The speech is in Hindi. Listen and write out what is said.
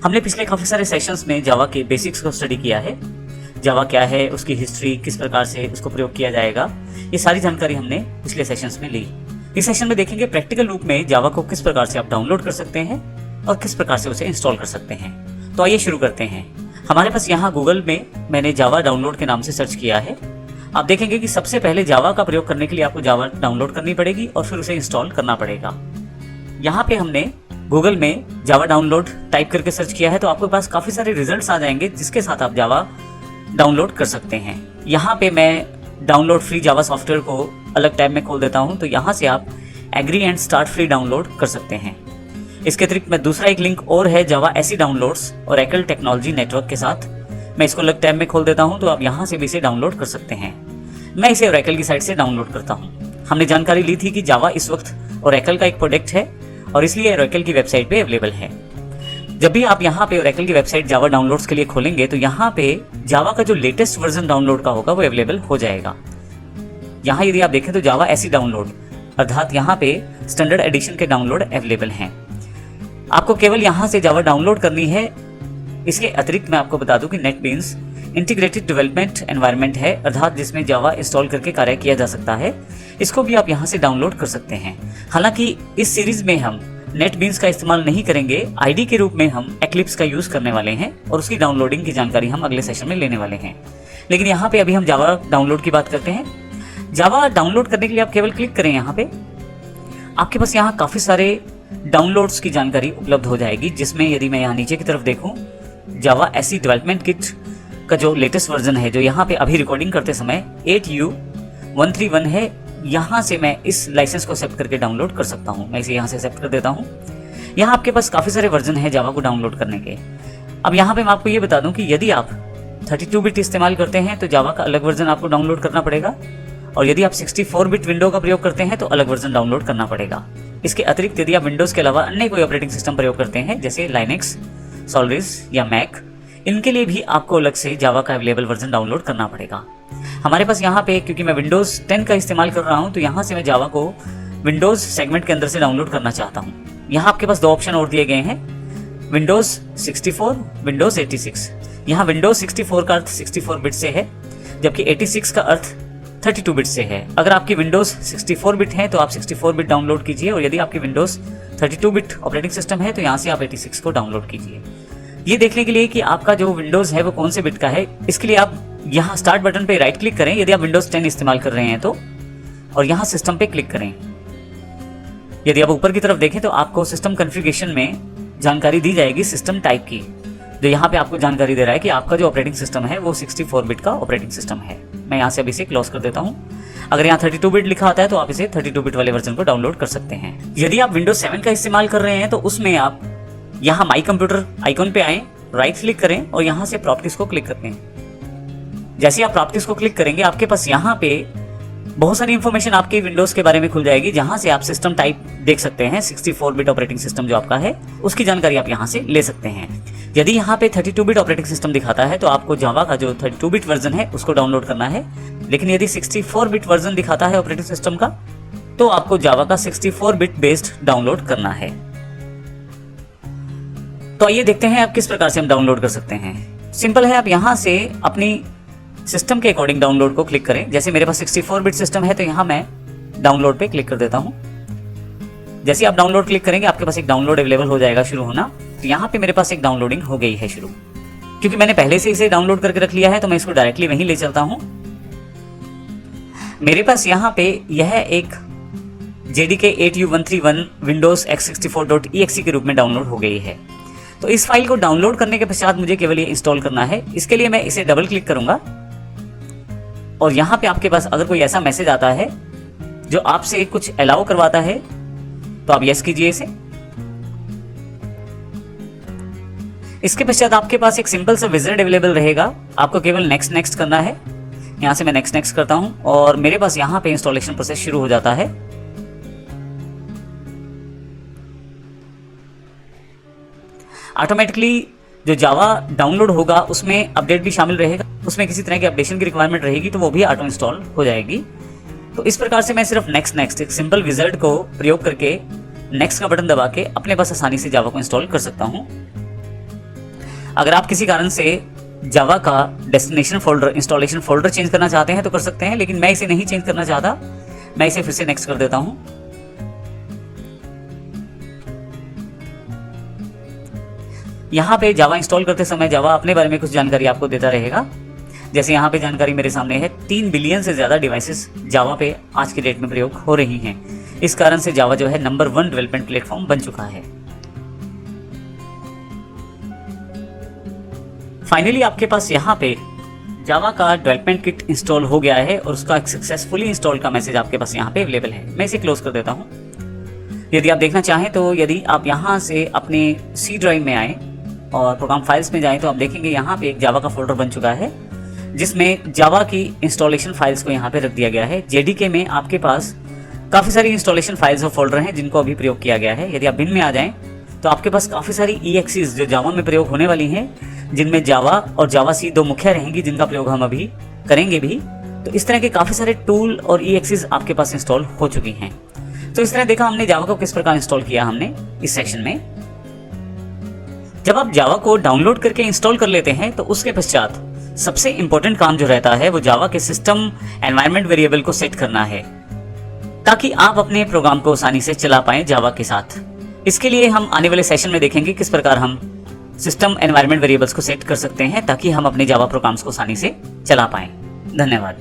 हमने पिछले काफ़ी सारे सेशंस में जावा के बेसिक्स को स्टडी किया है। जावा क्या है, उसकी हिस्ट्री, किस प्रकार से उसको प्रयोग किया जाएगा, ये सारी जानकारी हमने पिछले सेशंस में ली। इस सेशन में देखेंगे प्रैक्टिकल रूप में जावा को किस प्रकार से आप डाउनलोड कर सकते हैं और किस प्रकार से उसे इंस्टॉल कर सकते हैं। तो आइए शुरू करते हैं। हमारे पास यहाँ गूगल में मैंने जावा डाउनलोड के नाम से सर्च किया है। आप देखेंगे कि सबसे पहले जावा का प्रयोग करने के लिए आपको जावा डाउनलोड करनी पड़ेगी और फिर उसे इंस्टॉल करना पड़ेगा। यहाँ पे हमने गूगल में जावा डाउनलोड टाइप करके सर्च किया है, तो आपके पास काफ़ी सारे रिजल्ट्स आ जाएंगे जिसके साथ आप जावा डाउनलोड कर सकते हैं। यहाँ पे मैं डाउनलोड फ्री जावा सॉफ्टवेयर को अलग टैब में खोल देता हूँ, तो यहाँ से आप agree and start free download कर सकते हैं। इसके अतिरिक्त मैं दूसरा एक लिंक और है जावा एसी डाउनलोड्स और एकल टेक्नोलॉजी नेटवर्क के साथ, मैं इसको अलग टैब में खोल देता हूँ, तो आप यहाँ से भी इसे डाउनलोड कर सकते हैं। मैं इसे ओरेकल की साइट से डाउनलोड करता हूँ। हमने जानकारी ली थी कि जावा इस वक्त ओरेकल का एक प्रोडक्ट है और इसलिए ओरेकल की वेबसाइट पे अवेलेबल है। जब भी आप यहाँ पे ओरेकल की वेबसाइट जावा डाउनलोड्स के लिए खोलेंगे तो यहाँ पे जावा का जो लेटेस्ट वर्जन डाउनलोड का होगा वो अवेलेबल हो जाएगा। यहाँ यदि आप देखें तो जावा एसी डाउनलोड अर्थात यहाँ पे स्टैंडर्ड एडिशन के डाउनलोड अवेलेबल हैं। आपको केवल यहाँ से जावा डाउनलोड करनी है। इसके अतिरिक्त मैं आपको बता दूं कि नेटबीन्स इंटीग्रेटेड डेवलपमेंट एनवायरनमेंट है, अर्थात जिसमें जावा इंस्टॉल करके कार्य किया जा सकता है। इसको भी आप यहाँ से डाउनलोड कर सकते हैं। हालांकि इस सीरीज में हम नेटबीन्स का इस्तेमाल नहीं करेंगे, आईडी के रूप में हम एक्लिप्स का यूज करने वाले हैं और उसकी डाउनलोडिंग की जानकारी हम अगले सेशन में लेने वाले हैं। लेकिन यहाँ पे अभी हम जावा डाउनलोड की बात करते हैं। जावा डाउनलोड करने के लिए आप केवल क्लिक करें यहाँ पे, आपके पास यहाँ काफी सारे डाउनलोड्स की जानकारी उपलब्ध हो जाएगी, जिसमें यदि मैं यहाँ नीचे की तरफ देखूं, जावा एसी डेवलपमेंट किट का जो लेटेस्ट वर्जन है, जो यहाँ पे अभी रिकॉर्डिंग करते समय 8U131 है, यहाँ से मैं इस लाइसेंस को एक्सेप्ट करके डाउनलोड कर सकता हूँ। मैं इसे यहाँ से एक्सेप्ट कर देता हूँ। यहाँ आपके पास काफी सारे वर्जन है जावा को डाउनलोड करने के। अब यहाँ पे मैं आपको ये बता दूं कि यदि आप 32 बिट इस्तेमाल करते हैं तो जावा का अलग वर्जन आपको डाउनलोड करना पड़ेगा, और यदि आप 64 बिट विंडो का प्रयोग करते हैं तो अलग वर्जन डाउनलोड करना पड़ेगा। इसके अतिरिक्त यदि आप विंडोज के अलावा अन्य कोई ऑपरेटिंग सिस्टम प्रयोग करते हैं जैसे लाइनेक्स, सोलरिस या मैक, इनके लिए भी आपको अलग से जावा का अवेलेबल वर्जन डाउनलोड करना पड़ेगा। हमारे पास यहाँ पे, क्योंकि मैं विंडोज 10 का इस्तेमाल कर रहा हूँ, तो यहाँ से मैं जावा को विंडोज सेगमेंट के अंदर से डाउनलोड करना चाहता हूँ। यहाँ आपके पास दो ऑप्शन और दिए गए हैं, विंडोज 64, विंडोज 86। यहाँ विंडोज 64 का अर्थ 64 बिट से है, जबकि 86 का अर्थ 32 बिट से है। अगर आपकी विंडोज 64 बिट है तो आप 64 बिट डाउनलोड कीजिए, और यदि आपकी विंडोज 32 बिट ऑपरेटिंग सिस्टम है तो यहाँ से आप 86 को डाउनलोड कीजिए। ये देखने के लिए कि आपका जो विंडोज है वो कौन से बिट का है, इसके लिए आप यहाँ स्टार्ट बटन पे राइट क्लिक करें यदि आप विंडोज 10 इस्तेमाल कर रहे हैं तो, और यहाँ सिस्टम पे क्लिक करें। यदि आप ऊपर की तरफ देखें तो आपको सिस्टम कॉन्फ़िगरेशन में जानकारी दी जाएगी सिस्टम टाइप की, जो यहाँ पे आपको जानकारी दे रहा है कि आपका जो ऑपरेटिंग सिस्टम है वो 64 बिट का ऑपरेटिंग सिस्टम है। मैं यहाँ से अभी इसे क्लोज कर देता हूँ। अगर यहाँ 32 बिट लिखा आता है तो आप इसे 32 बिट वाले वर्जन को डाउनलोड कर सकते हैं। यदि आप विंडोज 7 का इस्तेमाल कर रहे हैं तो उसमें आप यहाँ माई कंप्यूटर आइकॉन पे आए, राइट क्लिक करें और यहाँ से प्रॉपर्टीज को क्लिक करते हैं। जैसे आप प्रॉपर्टीज को क्लिक करेंगे आपके पास यहाँ पे बहुत सारी इंफॉर्मेशन आपके विंडोज के बारे में खुल जाएगी, जहां से आप सिस्टम टाइप देख सकते हैं। 64 बिट ऑपरेटिंग सिस्टम जो आपका है उसकी जानकारी आप यहां से ले सकते हैं। यदि यहाँ पे 32 बिट ऑपरेटिंग सिस्टम दिखाता है तो आपको जावा का जो 32 बिट वर्जन है उसको डाउनलोड करना है, लेकिन यदि 64 बिट वर्जन दिखाता है ऑपरेटिंग सिस्टम का तो आपको जावा का 64 बिट बेस्ड डाउनलोड करना है। तो आइए देखते हैं आप किस प्रकार से हम डाउनलोड कर सकते हैं। सिंपल है, आप यहाँ से अपनी सिस्टम के अकॉर्डिंग डाउनलोड को क्लिक करें। जैसे मेरे पास 64 बिट सिस्टम है तो यहाँ मैं डाउनलोड पे क्लिक कर देता हूँ। जैसे आप डाउनलोड क्लिक करेंगे आपके पास एक डाउनलोड अवेलेबल हो जाएगा शुरू होना। तो यहाँ पे मेरे पास एक डाउनलोडिंग हो गई है शुरू। क्योंकि मैंने पहले से इसे डाउनलोड करके रख लिया है तो मैं इसको डायरेक्टली वहीं ले चलता हूँ। मेरे पास यहाँ पे यह एक JDK 8U131 Windows x64.exe के रूप में डाउनलोड हो गई है। तो इस फाइल को डाउनलोड करने के पश्चात मुझे केवल ये इंस्टॉल करना है। इसके लिए मैं इसे डबल क्लिक करूंगा और यहाँ पे आपके पास अगर कोई ऐसा मैसेज आता है जो आपसे कुछ अलाउ करवाता है तो आप यस कीजिए इसे। इसके पश्चात आपके पास एक सिंपल सा विजार्ड अवेलेबल रहेगा, आपको केवल नेक्स्ट नेक्स्ट करना है। यहाँ से मैं नेक्स्ट नेक्स्ट करता हूँ और मेरे पास यहाँ पे इंस्टॉलेशन प्रोसेस शुरू हो जाता है। ऑटोमेटिकली जो जावा डाउनलोड होगा उसमें अपडेट भी शामिल रहेगा, उसमें किसी तरह की अपडेशन की रिक्वायरमेंट रहेगी तो वो भी ऑटो इंस्टॉल हो जाएगी। तो इस प्रकार से मैं सिर्फ नेक्स्ट नेक्स्ट एक सिंपल विजार्ड को प्रयोग करके नेक्स्ट का बटन दबा के अपने पास आसानी से जावा को इंस्टॉल कर सकता हूँ। अगर आप किसी कारण से जावा का destination folder, installation folder change करना चाहते हैं तो कर सकते हैं, लेकिन मैं इसे नहीं चेंज करना चाहता। मैं इसे फिर से नेक्स्ट कर देता हूं। यहाँ पे जावा इंस्टॉल करते समय जावा अपने बारे में कुछ जानकारी आपको देता रहेगा। जैसे यहाँ पे जानकारी मेरे सामने है, 3 बिलियन से ज़्यादा डिवाइसेस जावा पे आज के डेट में प्रयोग हो रही हैं। इस कारण से जावा जो है नंबर 1 डेवलपमेंट प्लेटफॉर्म बन चुका है। फाइनली आपके पास यहाँ पे जावा का डेवलपमेंट किट इंस्टॉल हो गया है और उसका सक्सेसफुली इंस्टॉल का मैसेज आपके पास यहाँ पे अवेलेबल है। मैं इसे क्लोज कर देता हूँ। यदि आप देखना चाहें तो यदि आप यहाँ से अपने सी ड्राइव में आए और प्रोग्राम फाइल्स में जाएं तो आप देखेंगे यहाँ पे एक जावा का फोल्डर बन चुका है, जिसमें जावा की इंस्टॉलेशन फाइल्स को यहाँ पे रख दिया गया है। जेडीके में आपके पास काफ़ी सारी इंस्टॉलेशन फाइल्स और फोल्डर हैं जिनको अभी प्रयोग किया गया है। यदि आप बिन में आ जाएं तो आपके पास काफ़ी सारी EXEs जो जावा में प्रयोग होने वाली हैं, जिनमें जावा और जावा सी 2 मुख्य रहेंगी, जिनका प्रयोग हम अभी करेंगे भी। तो इस तरह के काफ़ी सारे टूल और EXEs आपके पास इंस्टॉल हो चुकी हैं। तो इस तरह देखा हमने जावा को किस प्रकार इंस्टॉल किया हमने इस सेक्शन में। जब आप जावा को डाउनलोड करके इंस्टॉल कर लेते हैं तो उसके पश्चात सबसे इंपॉर्टेंट काम जो रहता है वो जावा के सिस्टम एनवायरनमेंट वेरिएबल को सेट करना है, ताकि आप अपने प्रोग्राम को आसानी से चला पाएं जावा के साथ। इसके लिए हम आने वाले सेशन में देखेंगे किस प्रकार हम सिस्टम एनवायरनमेंट वेरिएबल्स को सेट कर सकते हैं ताकि हम अपने जावा प्रोग्राम्स को आसानी से चला पाएं। धन्यवाद।